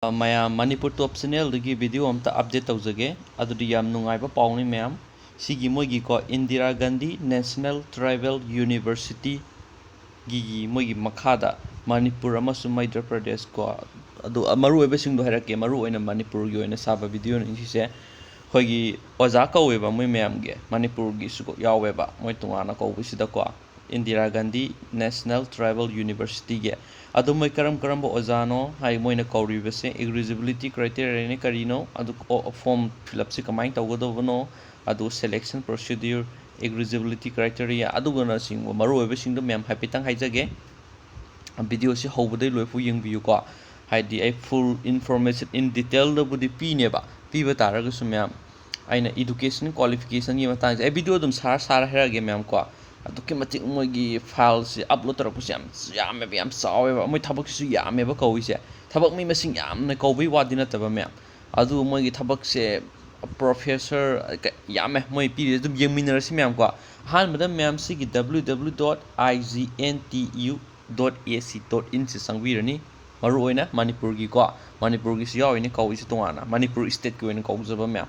Mayam Manipur top channel dagi video amta update tawjage adudi yam nungaiba pawni mayam sigi moigi ko Indira Gandhi National Tribal University gi moigi makhada Manipur amasung Madhya pradesh ko adu maru oiba singdo hairake maru oina Manipur gi oina saba video ni sise hoigi oja ka oiba moi mayam ge Manipur gi su yaweba moi tungana ko bisida ko Indira Gandhi National Tribal University ge adu moi karam ojano hai moina kauri bese eligibility criteria ne karino adu form fill up se kamai tawgodobno adu selection procedure eligibility criteria adu gona sing maru oiba sing do mem haipitang haijage video si hobodai loifu yengbiyu ko haidi ai full information in detail do budi pineba piba taraga su mem aina education qualification gi matang ai video dum sar herage mem ko aduki matik moigi file si upload tarapu si yam sawe ba moi thabak su yame ba kawi se thabak mi masing yam na kawi wadina taba me adu moigi thabak se professor yame moi pi dum yeminar si mem ko han madam mem si gi www.IGNTU.ac.in si sangwirani maru oina Manipur gi ko Manipur gi si yawini kawi si tungana Manipur state gi oina kawjaba me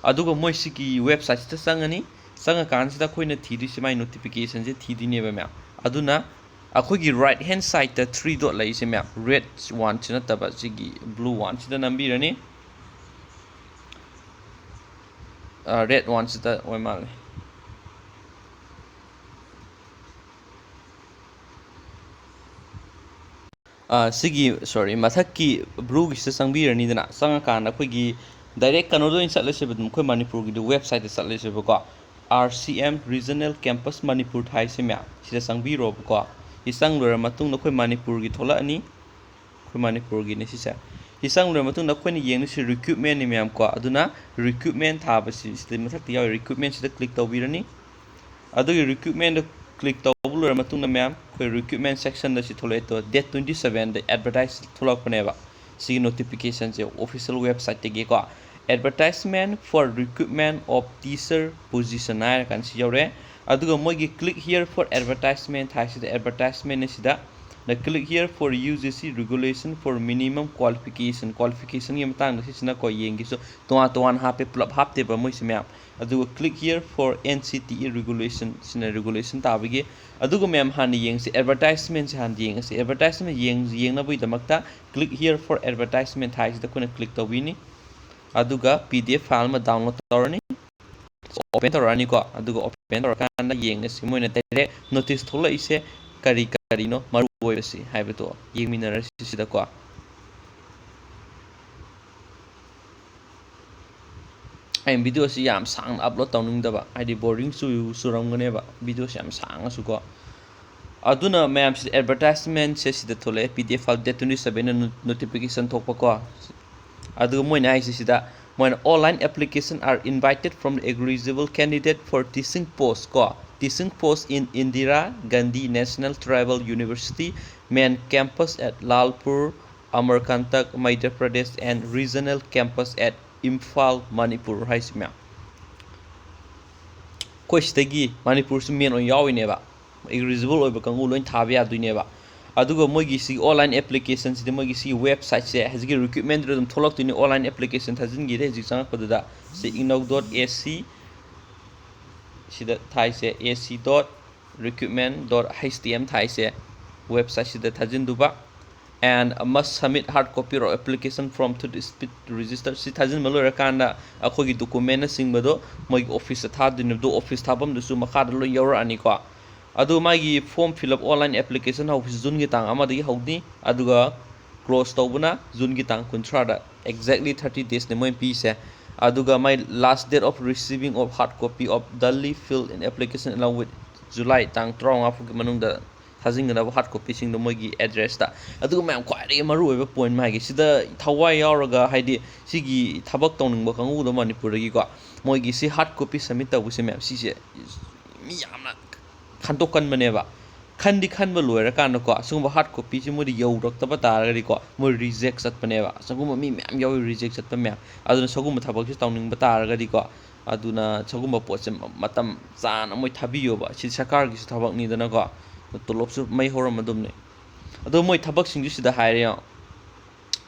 aduga moi si gi website ta sangani sanga kansida khoina thidi simai notification je thidi neba map aduna akhogi right hand side ta 3 dot lai se map red one china taba sigi blue one sida nambi rani red one sida oimal sigi sorry mathakki blue gi se sangbi rani dana sanga kan akhogi direct kanodo in chatle se bedum khoi Manipur gi website ta chatle se ko RCM Regional Campus Manipur Thai Simya sida sangbi ro ko isang lura matung nakhoi Manipur gi thola ani khoi Manipur gi ne sisa isang lura matung nakhoi ni yeng si recruitment ni myam ko aduna recruitment tha ba si sida mathak ti yaw recruitment sida click tawbirani adu recruitment da click tawbulura matung na myam khoi recruitment section da si tholai to date 27 da advertise tholak paneba si notification je official website te ge ko advertisement for recruitment of teacher position I can see yore aduga mogi click here for advertisement has the advertisement sida the click here for UGC regulation for minimum qualification yam tang sina ko yengi so to hape plop hapte ba moi simya aduga click here for NCTE regulation sina regulation tabigi aduga mem han yeng si advertisement han yeng si advertisement yeng na bui damakta click here for advertisement has the kuna click tawini aduga PDF file ma download torani open torani ko aduga open torkana yenga si moina direct notice thola ise kari no maru oisi haibeto yengminar sida ko ai video si yam sang upload tawning daba id boring su suramgane ba video si yam sang su ko aduna ma'am si advertisement se sida thola PDF file date 27 notification thokpa ko adu moina ai sida moina online application are invited from the eligible candidate for teaching post in Indira Gandhi National Tribal University main campus at Lalpur, Amarkantak, Madhya Pradesh and regional campus at Imphal, Manipur haismya koistagi Manipur su main on yawineba eligible oiba kangu loin thabi aduineba aduga moigi si online application si moigi si website se hazgi recruitment dum tholak tuni online application thajin gi re ji sang koda si inog.ac sida thai se ac.recruitment.htm thai se website sida thajin duba and must submit hard copy or application form to the speed register si thajin malora kanda akhogi document sing bado moigi office tha din do office thabam du su makha lo yawra ani ko adu magi form fill up online application how jun gi tang amadi hawdi aduga close tawbuna jun gi tang kunthra da exactly 30 days ne moi pi se aduga my last date of receiving of hard copy of duly filled in application along with July tang trong afu gi manung da thajing na hard copy sing do moi gi address da aduga mayam khwai maru oiba point magi sida thawai yawraga haidi sigi thabak tawning ba kangu do Manipur gi ko moi gi si hard copy submit tabu se map si se mi yamna khantokan maneba khandi khanba loira kan ko sungba hard copy si modi yaurak taba taragari ko mo reject sat paneba sungba mi mem yaw reject sat pamya aduna suguma thabak si tawning ba taragari ko aduna suguma poche matam chan moi thabiyo ba si sarkar gi thabak ni dana ko tolop su mai horam adum ne ado moi thabak sing sida haire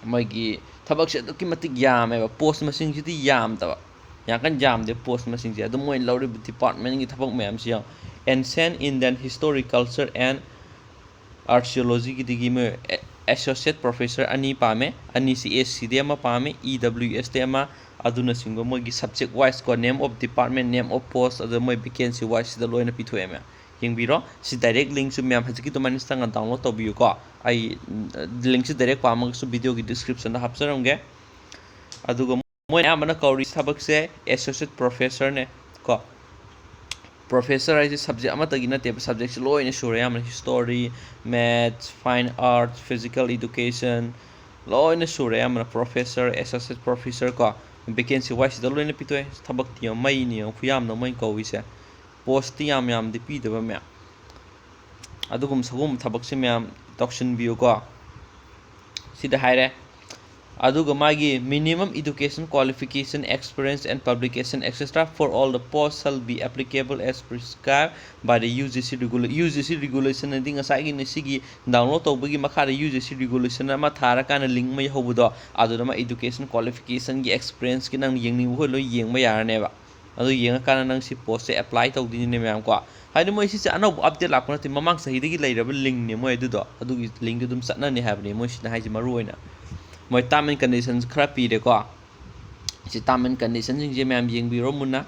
ꯃꯣꯏꯒꯤ ꯊꯕꯛꯁꯦ ꯑꯗꯨꯛꯀꯤ ꯃꯇꯤꯛ ꯌꯥꯝꯃꯦꯕ ꯄꯣꯁ ꯃꯁꯤꯡꯁꯤꯗꯤ ꯌꯥꯝꯗꯕ ꯌꯥꯝ ꯀꯟꯅ ꯌꯥꯝꯗꯦ ꯄꯣꯁ ꯃꯁꯤꯡꯁꯦ ꯑꯗꯨꯝ ꯃꯣꯏꯅ ꯂꯧꯔꯤꯕ ꯗꯤꯄꯥꯔꯠꯃꯦꯟꯒꯤ ꯊꯕꯛ ꯃꯌꯥꯝꯁꯤ ꯌꯦꯡꯉꯣ ancient Indian history culture and ꯑꯥꯔꯆꯤꯑꯣꯂꯣꯖꯤꯒꯤꯗꯒꯤ ꯃꯣꯏ ꯑꯦꯁꯣꯁꯤꯌꯦꯠ ꯄ꯭ꯔꯣꯐꯦꯁꯔ ꯑꯅꯤ ꯄꯥꯝꯃꯦ ꯑꯅꯤꯁꯤ ꯑꯦꯁ ꯁꯤꯗꯤ ꯑꯃ ꯄꯥꯝꯃꯦ ꯏ ꯗꯕ꯭ꯂꯤꯎ ꯑꯦꯁꯇꯤ ꯑꯃ ꯑꯗꯨꯅꯆꯤꯡꯕ ꯃꯣꯏꯒꯤ ꯁꯕꯖꯦꯛ ꯋꯥꯏꯁ ꯀꯣ name of department name of post ꯑꯗꯨ ꯃꯣꯏ ꯚꯦꯀꯦꯟꯁꯤ ꯋꯥꯏꯁꯁꯤꯗ ꯂꯣꯏꯅ ꯄꯤꯊꯣꯛꯑꯦ ꯃꯌꯥꯝ ꯌꯦꯡꯕꯤꯔꯣ ꯁꯤ ꯗꯥꯏꯔꯦꯛ ꯂꯤꯡꯛꯁꯨ ꯃꯌꯥꯝ ꯍꯧꯖꯤꯛꯀꯤ ꯑꯗꯨꯃꯥꯏꯅ ꯆꯪꯉ ꯗꯥꯎꯟꯂꯣꯗ ꯇꯧꯕꯤꯌꯨꯀꯣ ꯑꯩ ꯂꯤꯡꯛꯁꯤ ꯗꯥꯏꯔꯦꯛ ꯄꯥꯝꯃꯒꯁꯨ ꯚꯤꯗꯤꯑꯣꯒꯤ ꯗꯤꯁꯀ꯭ꯔꯤꯞꯁꯟꯗ ꯍꯥꯞꯆꯔꯝꯒꯦ ꯑꯗꯨꯒ ꯃꯣꯏꯅ ꯑꯌꯥꯝꯕꯅ ꯀꯧꯔꯤ ꯊꯕꯛꯁꯦ ꯑꯦꯁꯣꯁꯤꯌꯦꯠ ꯄ꯭ꯔꯣꯐꯦꯁꯔꯅꯦ ꯀꯣ ꯄ꯭ꯔꯣꯐꯦꯁꯔ ꯍꯥꯏꯁꯦ ꯁꯕꯖꯦꯛ ꯑꯃꯠꯇꯒꯤ ꯅꯠꯇꯦꯕ ꯁꯕꯖꯦꯛꯁꯦ ꯂꯣꯏꯅ ꯁꯨꯔꯦ ꯌꯥꯝꯅ ꯍꯤꯁꯇꯣꯔꯤ ꯃꯦꯠꯁ ꯐꯥꯏꯟ ꯑꯥꯔꯠ ꯐꯤꯖꯤꯀꯦꯜ ꯏꯗꯨꯀꯦꯁꯟ ꯂꯣꯏꯅ ꯁꯨꯔꯦ ꯌꯥꯝꯅ ꯄ꯭ꯔꯣꯐꯦꯁꯔ ꯑꯦꯁꯣꯁꯤꯌꯦꯠ ꯄ꯭ꯔꯣꯐꯦꯁꯔ ꯀꯣ ꯚꯦꯀꯦꯟꯁꯤ ꯋꯥꯏꯁꯤꯗ ꯂꯣꯏꯅ ꯄꯤꯊꯣꯛꯑꯦ ꯊꯕꯛꯇꯤ ꯌꯥꯝ ꯃꯩꯅꯤ ꯌꯦꯡꯉꯣ ꯈꯨꯌꯥꯝꯅ ꯃꯣꯏꯅ ꯀꯧꯏꯁꯦ ꯄꯣꯁꯇꯤ ꯌꯥꯝꯗꯤ ꯄꯤꯗꯕ ꯃꯌꯥꯝ ꯁꯒꯨꯝꯕ ꯊꯕꯛꯁꯦ ꯃꯌꯥꯝ ꯇꯧꯁꯤꯟꯕꯤꯌꯨꯀꯣ ꯁꯤꯗ ꯍꯥꯏꯔꯦ ꯑꯗꯨꯒ ꯃꯥꯒꯤ minimum education qualification experience and publication extra for all the post shall be applicable as prescribed by the U G C regulation ꯍꯥꯏꯗꯤ ꯉꯁꯥꯏꯒꯤ ꯁꯤꯒꯤ ꯗꯥꯎꯟꯂꯣꯗ ꯇꯧꯕꯒꯤ ꯃꯈꯥꯗ ꯌꯨ ꯖꯤ ꯁꯤ ꯔꯤꯒꯨꯂꯦꯁꯟ ꯑꯃ ꯊꯥꯔꯀꯥꯟꯗ ꯂꯤꯡꯛ ꯑꯃ ꯌꯧꯍꯧꯕꯗꯣ ꯑꯗꯨꯗ ꯃꯥ ꯏꯗꯨꯀꯦꯁꯟ ꯀ꯭ꯋꯥꯂꯤꯐꯤꯀꯦꯁꯟꯒꯤ ꯑꯦꯛꯁꯄꯤꯔꯤꯌꯦꯟꯁꯀꯤ ꯅꯪ ꯌꯦꯡꯅꯤꯡꯕ ꯈꯣꯏ ꯂꯣꯏ ꯌꯦꯡꯕ ꯌꯥꯔꯅꯦꯕ ꯑꯗꯨ ꯌꯦꯡꯉꯀꯥꯟꯗ ꯅꯪ ꯁꯤ ꯄꯣꯁꯁꯦ ꯑꯦꯄ꯭ꯂꯥꯏ ꯇꯧꯗꯣꯏꯅꯦ ꯃꯌꯥꯝ ꯀꯣ ꯍꯥꯏꯗꯤ ꯃꯣꯏ ꯁꯤꯁꯦ ꯑꯅꯧꯕ ꯑꯞꯗꯦꯠ ꯂꯥꯛꯄ ꯅꯠꯇꯦ ꯃꯃꯥꯡ ꯆꯍꯤꯗꯒꯤ ꯂꯩꯔꯕ ꯂꯤꯡꯛꯅꯦ ꯃꯣꯏ ꯑꯗꯨꯗꯣ ꯑꯗꯨꯒꯤ ꯂꯤꯡꯛꯇꯨ ꯑꯗꯨꯝ ꯆꯠꯅꯅꯤ ꯍꯥꯏꯕꯅꯤ ꯃꯣꯏꯁꯤꯅ ꯍꯥꯏꯁꯦ ꯃꯔꯨ ꯑꯣꯏꯅ ꯃꯣꯏ ꯇꯥꯔꯝ ꯑꯦꯟ ꯀꯟꯗꯤꯁꯟꯁ ꯈꯔ ꯄꯤꯔꯦꯀꯣ ꯁꯤ ꯇꯥꯔꯝ ꯑꯦꯟ ꯀꯟꯗꯤꯁꯟꯁꯤꯡꯁꯦ ꯃꯌꯥꯝ ꯌꯦꯡꯕꯤꯔꯣ ꯃꯨꯟꯅ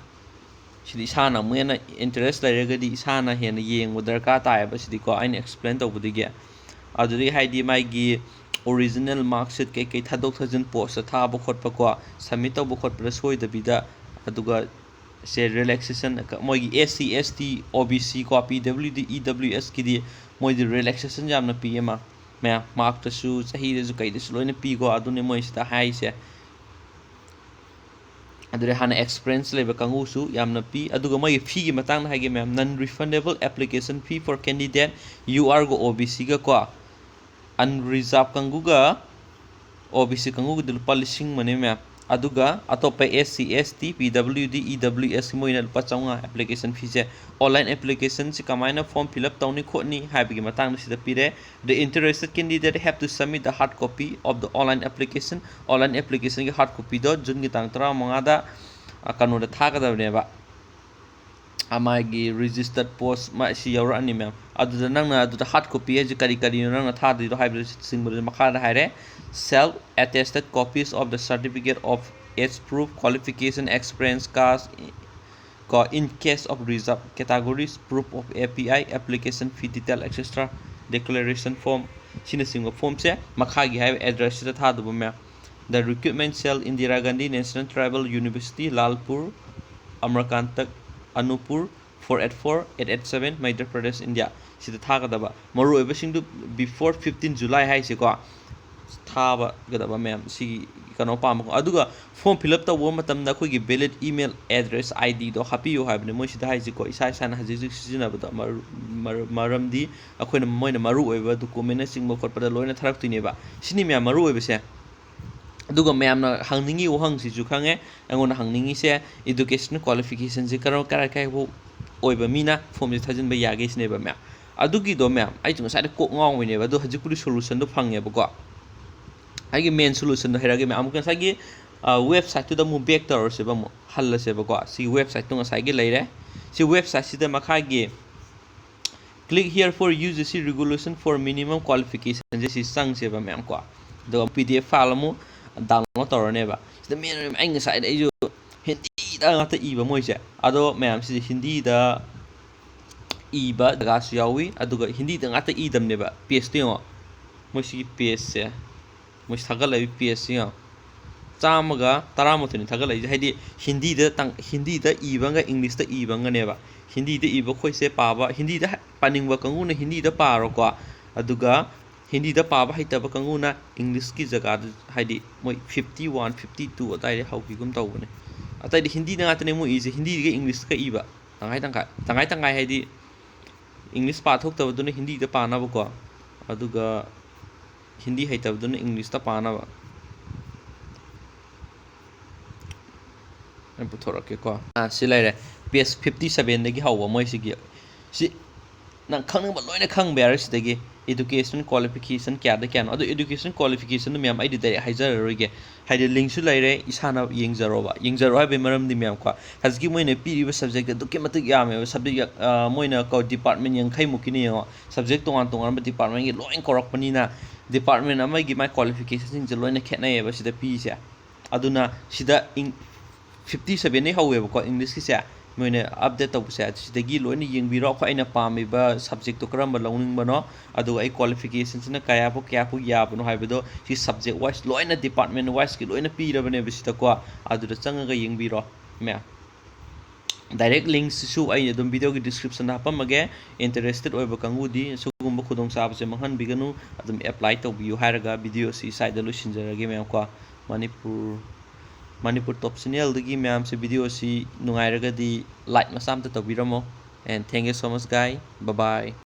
ꯁꯤꯗꯤ ꯏꯁꯥꯅ ꯑꯃꯨꯛ ꯍꯦꯟꯅ ꯏꯟꯇꯔꯦꯁ ꯂꯩꯔꯒꯗꯤ ꯏꯁꯥꯅ ꯍꯦꯟꯅ ꯌꯦꯡꯕ ꯗꯔꯀꯥꯔ ꯇꯥꯏꯌꯦꯕ ꯁꯤꯗꯤꯀꯣ ꯑꯩꯅ ꯑꯦꯛꯁꯄ꯭ꯂꯦꯟ ꯇꯧꯕꯗꯒꯤ ꯑꯗꯨꯗꯒꯤ ꯍꯥꯏꯗꯤ ꯃꯥꯒꯤ ꯑꯣꯔꯤꯖꯤꯅꯦꯜ ꯃꯥꯔꯛꯁꯤꯠ ꯀꯩꯀꯩ ꯊꯥꯗꯣꯛ ꯊꯥꯖꯤꯟ ꯄꯣꯁꯇ ꯊꯥꯕ ꯈꯣꯠꯄ ꯀꯣ ꯁꯕꯃꯤꯠ ꯇꯧꯕ ꯈꯣꯠꯄꯗ ꯁꯣꯏꯗꯕꯤꯗ ꯑꯗꯨꯒ ꯁꯦ ꯔꯤꯂꯦꯛꯁꯦꯁꯟ ꯃꯣꯏꯒꯤ ꯑꯦꯁ ꯁꯤ ꯑꯦꯁ ꯇꯤ ꯑꯣ ꯕꯤ ꯁꯤ ꯀꯣ ꯄꯤ ꯗꯕ꯭ꯂꯤꯎ ꯗꯤ ꯏ ꯗꯕ꯭ꯂꯤꯎ ꯑꯦꯁꯀꯤꯗꯤ ꯃꯣꯏꯗꯤ ꯔꯤꯂꯦꯛꯁꯦꯁꯟ ꯌꯥꯝꯅ ꯄꯤ ꯑꯃ ꯃꯌꯥꯝ ꯃꯥꯔꯛꯇꯁꯨ ꯆꯍꯤꯗꯁꯨ ꯀꯩꯗꯁꯨ ꯂꯣꯏꯅ ꯄꯤꯀꯣ ꯑꯗꯨꯅꯦ ꯃꯣꯏ ꯁꯤꯗ ꯍꯥꯏꯔꯤꯁꯦ ꯑꯗꯨꯗꯩ ꯍꯥꯟꯅ ꯑꯦꯛꯁꯄꯤꯔꯤꯌꯦꯟꯁ ꯂꯩꯕ ꯀꯥꯡꯕꯨꯁꯨ ꯌꯥꯝꯅ ꯄꯤ ꯑꯗꯨꯒ ꯃꯣꯏꯒꯤ ꯐꯤꯒꯤ ꯃꯇꯥꯡꯗ ꯍꯥꯏꯒꯦ ꯃꯌꯥꯝ ꯅꯟ ꯔꯤꯐꯟꯗꯦꯕꯜ ꯑꯦꯄ꯭ꯂꯤꯀꯦꯁꯟ ꯐꯤ ꯐꯣꯔ ꯀꯦꯟꯗꯤꯗꯦꯠ ꯌꯨ ꯑꯥꯔꯒ ꯑꯣ ꯕꯤ ꯁꯤꯒ ꯀꯣ ꯑꯟꯔꯤꯖꯥꯕ ꯀꯥꯡꯕꯨꯒ ꯑꯣ ꯕꯤ ꯁꯤ ꯀꯥꯡꯕꯨꯒꯤꯗ ꯂꯨꯄꯥ 1,000 ꯃꯌꯥꯝ ꯑꯗꯨꯒ ꯑꯇꯣꯞꯄ S C S T P W D E W S ꯃꯣꯏꯅ ꯂꯨꯄꯥ 500 ꯑꯦꯄ꯭ꯂꯤꯀꯦꯁꯟ ꯐꯤꯁꯦ ꯑꯣꯟꯂꯥꯏꯟ ꯑꯦꯄ꯭ꯂꯤꯀꯦꯁꯟꯁꯤ ꯀꯃꯥꯏꯅ ꯐꯣꯔꯝ ꯐꯤꯜ ꯑꯞ ꯇꯧꯅꯤ ꯈꯣꯠꯅꯤ ꯍꯥꯏꯕꯒꯤ ꯃꯇꯥꯡꯗ ꯁꯤꯗ ꯄꯤꯔꯦ the interested candidate have to submit the hard copy of the online ꯑꯦꯄ꯭ꯂꯤꯀꯦꯁꯟꯒꯤ ꯍꯥꯔꯗ ꯀꯣꯄꯤꯗꯣ ꯖꯨꯟꯒꯤ ꯇꯥꯡ 15ꯗ ꯀꯩꯅꯣꯗ ꯊꯥꯒꯗꯕꯅꯦꯕ ꯃꯥꯒꯤ ꯔꯤꯖꯤꯁꯇꯔꯠ ꯄꯣꯁ ꯁꯤ ꯌꯧꯔꯛꯑꯅꯤ ꯃꯌꯥꯝ ꯑꯗꯨꯗ ꯅꯪꯅ ꯑꯗꯨꯗ ꯍꯥꯔꯗ ꯀꯣꯄꯤ ꯍꯥꯏꯁꯦ ꯀꯔꯤꯅꯣ ꯅꯪꯅ ꯊꯥꯗꯣꯏꯗꯣ ꯍꯥꯏꯕꯅꯆꯤꯡꯕꯗꯨ ꯃꯈꯥꯗ ꯍꯥꯏꯔꯦ self attested copies of the certificate of age proof qualification experience caste ꯀꯣ in case of reserved categories proof of A P I application fee detail extra declaration form ꯁꯤꯅꯆꯤꯡꯕ ꯐꯣꯔꯝꯁꯦ ꯃꯈꯥꯒꯤ ꯍꯥꯏꯕ ꯑꯦꯗ꯭ꯔꯦꯁꯁꯤꯗ ꯊꯥꯗꯧꯕ ꯃꯌꯥꯝ the recruitment cell Indira Gandhi national tribal university Lalpur Amarkantak Anuppur 484-887 Madhya Pradesh India ꯁꯤꯗ ꯊꯥꯒꯗꯕ ꯃꯔꯨꯑꯣꯏꯕꯁꯤꯡꯗꯨ ꯕꯤꯐꯣꯔ 15 ꯖꯨꯂꯥꯏ ꯍꯥꯏꯁꯦꯀꯣ ꯊꯥꯕꯒꯗꯕ ꯃꯌꯥꯝ ꯁꯤꯒꯤ ꯀꯩꯅꯣ ꯄꯥꯝꯕꯀꯣ ꯑꯗꯨꯒ ꯐꯣꯔꯝ ꯐꯤꯜ ꯑꯞ ꯇꯧꯕ ꯃꯇꯝꯗ ꯑꯩꯈꯣꯏꯒꯤ ꯚꯦꯂꯤꯠ ꯏꯃꯦꯜ ꯑꯦꯗ꯭ꯔꯦꯁ ꯑꯥꯏ ꯗꯤꯗꯣ ꯍꯥꯞꯄꯤꯌꯨ ꯍꯥꯏꯕꯅꯤ ꯃꯣꯏ ꯁꯤꯗ ꯍꯥꯏꯁꯤꯀꯣ ꯏꯁꯥꯅ ꯍꯧꯖꯤꯛ ꯍꯧꯖꯤꯛ ꯁꯤꯖꯤꯟꯅꯕꯗ ꯃꯔꯝꯗꯤ ꯑꯩꯈꯣꯏꯅ ꯃꯣꯏꯅ ꯃꯔꯨ ꯑꯣꯏꯕ ꯗꯣꯀꯨꯃꯦꯟꯅꯆꯤꯡꯕ ꯈꯣꯠꯄꯗ ꯂꯣꯏꯅ ꯊꯥꯔꯛꯇꯣꯏꯅꯦꯕ ꯁꯤꯅꯤ ꯃꯌꯥꯝ ꯃꯔꯨ ꯑꯣꯏꯕꯁꯦ ꯑꯗꯨꯒ ꯃꯌꯥꯝꯅ ꯍꯪꯅꯤꯡꯉꯤ ꯋꯥꯍꯪꯁꯤꯁꯨ ꯈꯪꯉꯦ ꯑꯩꯉꯣꯟꯗ ꯍꯪꯅꯤꯡꯉꯤꯁꯦ ꯏꯗꯨꯀꯦꯁꯟ ꯀ꯭ꯋꯥꯂꯤꯐꯤꯀꯦꯁꯟꯁꯦ ꯀꯥꯏꯐꯥꯎ ꯑꯣꯏꯕ ꯃꯤꯅ ꯐꯣꯝꯁꯦ ꯊꯥꯖꯤꯟꯕ ꯌꯥꯒꯦ ꯁꯤꯅꯦꯕ ꯃꯌꯥꯝ ꯑꯗꯨꯒꯤꯗꯣ ꯃꯌꯥꯝ ꯑꯩꯁꯨ ꯉꯁꯥꯏꯗ ꯀꯣꯛ ꯉꯥꯎꯕꯅꯦꯕ ꯑꯗꯣ ꯍꯧꯖꯤꯛꯄꯨꯗꯤ ꯁꯣꯂꯨꯁꯟꯗꯣ ꯐꯪꯉꯦꯕꯀꯣ ꯑꯩꯒꯤ ꯃꯦꯟ ꯁꯣꯂꯨꯁꯟꯗꯣ ꯍꯥꯏꯔꯛꯑꯒꯦ ꯃꯌꯥꯝ ꯑꯃꯨꯛ ꯉꯁꯥꯏꯒꯤ ꯋꯦꯕꯁꯥꯏꯠꯇꯨꯗ ꯑꯃꯨꯛ ꯕꯦꯛ ꯇꯧꯔꯁꯦꯕ ꯑꯃꯨꯛ ꯍꯜꯂꯁꯦꯕꯀꯣ ꯁꯤ ꯋꯦꯕꯁꯥꯏꯠꯇꯨ ꯉꯁꯥꯏꯒꯤ ꯂꯩꯔꯦ ꯁꯤ ꯋꯦꯕꯁꯥꯏꯠꯁꯤꯗ ꯃꯈꯥꯒꯤ click here for U G C regulation for minimum ꯀ꯭ꯋꯥꯂꯤꯐꯤꯀꯦꯁꯟꯁꯦ ꯁꯤ ꯆꯪꯁꯦꯕ ꯃꯌꯥꯝ ꯀꯣ ꯑꯗꯨꯒ ꯄꯤ ꯗꯤ ꯑꯦꯐ ꯐꯥꯏꯜ ꯑꯃꯨꯛ ꯗꯥꯎꯟꯂꯣꯗ ꯇꯧꯔꯅꯦꯕ ꯁꯤꯗ ꯃꯦꯟ ꯑꯣꯏꯅ ꯑꯩ ꯉꯁꯥꯏꯗ ꯑꯩꯁꯨ ꯍꯤꯟꯗꯤꯗ ꯉꯥꯛꯇ ꯏꯕ ꯃꯣꯏꯁꯦ ꯑꯗꯣ ꯃꯌꯥꯝꯁꯤꯗꯤ ꯍꯤꯟꯗꯤꯗ ꯏꯕ ꯖꯒꯥꯁꯨ ꯌꯥꯎꯏ ꯑꯗꯨꯒ ꯍꯤꯟꯗꯤꯗ ꯉꯥꯛꯇ ꯏꯗꯕꯅꯦꯕ ꯄꯦꯖꯇꯣ ꯌꯦꯡꯉꯣ ꯃꯣꯏ ꯁꯤꯒꯤ ꯄꯦꯖꯁꯦ ꯃꯣꯏ ꯊꯥꯒꯠꯂꯛꯏꯕ ꯄꯦꯖꯁꯦ ꯌꯦꯡꯉꯣ 113 ꯊꯥꯒꯠꯂꯛꯏꯁꯦ ꯍꯥꯏꯗꯤ ꯍꯤꯟꯗꯤꯗ ꯏꯕꯒ ꯏꯪꯂꯤꯁꯇ ꯏꯕꯒꯅꯦꯕ ꯍꯤꯟꯗꯤꯗ ꯏꯕ ꯑꯩꯈꯣꯏꯁꯦ ꯄꯥꯕ ꯍꯤꯟꯗꯤꯗ ꯄꯥꯅꯤꯡꯕ ꯀꯥꯡꯕꯨꯅ ꯍꯤꯟꯗꯤꯗ ꯄꯥꯔꯣꯀꯣ ꯑꯗꯨꯒ ꯍꯤꯟꯗꯤꯗ ꯄꯥꯕ ꯍꯩꯇꯕ ꯀꯥꯡꯕꯨꯅ ꯏꯪꯂꯤꯁꯀꯤ ꯖꯒꯥꯗ ꯍꯥꯏꯗꯤ ꯃꯣꯏ 51 52 ꯑꯗꯨꯋꯥꯏꯗ ꯍꯧꯈꯤꯒꯨꯝ ꯇꯧꯕꯅꯦ ꯑꯇꯩꯗꯤ ꯍꯤꯟꯗꯤꯗ ꯉꯥꯛꯇꯅꯦ ꯃꯣꯏ ꯏꯁꯦ ꯍꯤꯟꯗꯤꯒ ꯏꯪꯂꯤꯁꯀ ꯏꯕ ꯇꯪꯈꯥꯏ ꯍꯥꯏꯗꯤ ꯏꯪꯂꯤꯁ ꯄꯥꯊꯣꯛꯇꯕꯗꯨꯅ ꯍꯤꯟꯗꯤꯗ ꯄꯥꯅꯕꯀꯣ ꯑꯗꯨꯒ ꯍꯤꯟꯗꯤ ꯍꯩꯇꯕꯗꯨꯅ ꯏꯪꯂꯤꯁꯇ ꯄꯥꯅꯕ ꯑꯩ ꯄꯨꯊꯣꯔꯛꯀꯦꯀꯣ ꯁꯤ ꯂꯩꯔꯦ ꯄꯦꯖ 57ꯗꯒꯤ ꯍꯧꯕ ꯃꯣꯏꯁꯤꯒꯤ ꯁꯤ ꯅꯪ ꯈꯪꯅꯤꯡꯕ ꯂꯣꯏꯅ ꯈꯪꯕ ꯌꯥꯔꯦ ꯁꯤꯗꯒꯤ education qualification kya kya ado education qualification myam ai direct haijarroige haide link su leire isana yengjaroba yengjaro hai be maram di myam kwa hazki moine piriba subject adu ke matuk yame subject moina ko department yang khai mukini yo subject tongan tongan ba department gi loin korok panina department amai gi my qualification sing je loina khenai ba sida pi se aduna sida 57 ne hawe ko english ki se moine update tau se sidagi loina yengbiro ko aina pamiba subject to karamba lawning bano adu ai qualifications na kaya po ya bano haibado si subject wise loina department wise ki loina pi rabane bisita ko adu da changa ga yengbiro me direct links su ai adum video ki description na hapamage interested oiba kangudi sugumba khudong sab se manghan biganu adum apply taobiyu hairaga video si side lu sinjarage me ko Manipur top channel dagi myam se video si nungairaga di like masam ta tawbiramo and thank you so much guys bye bye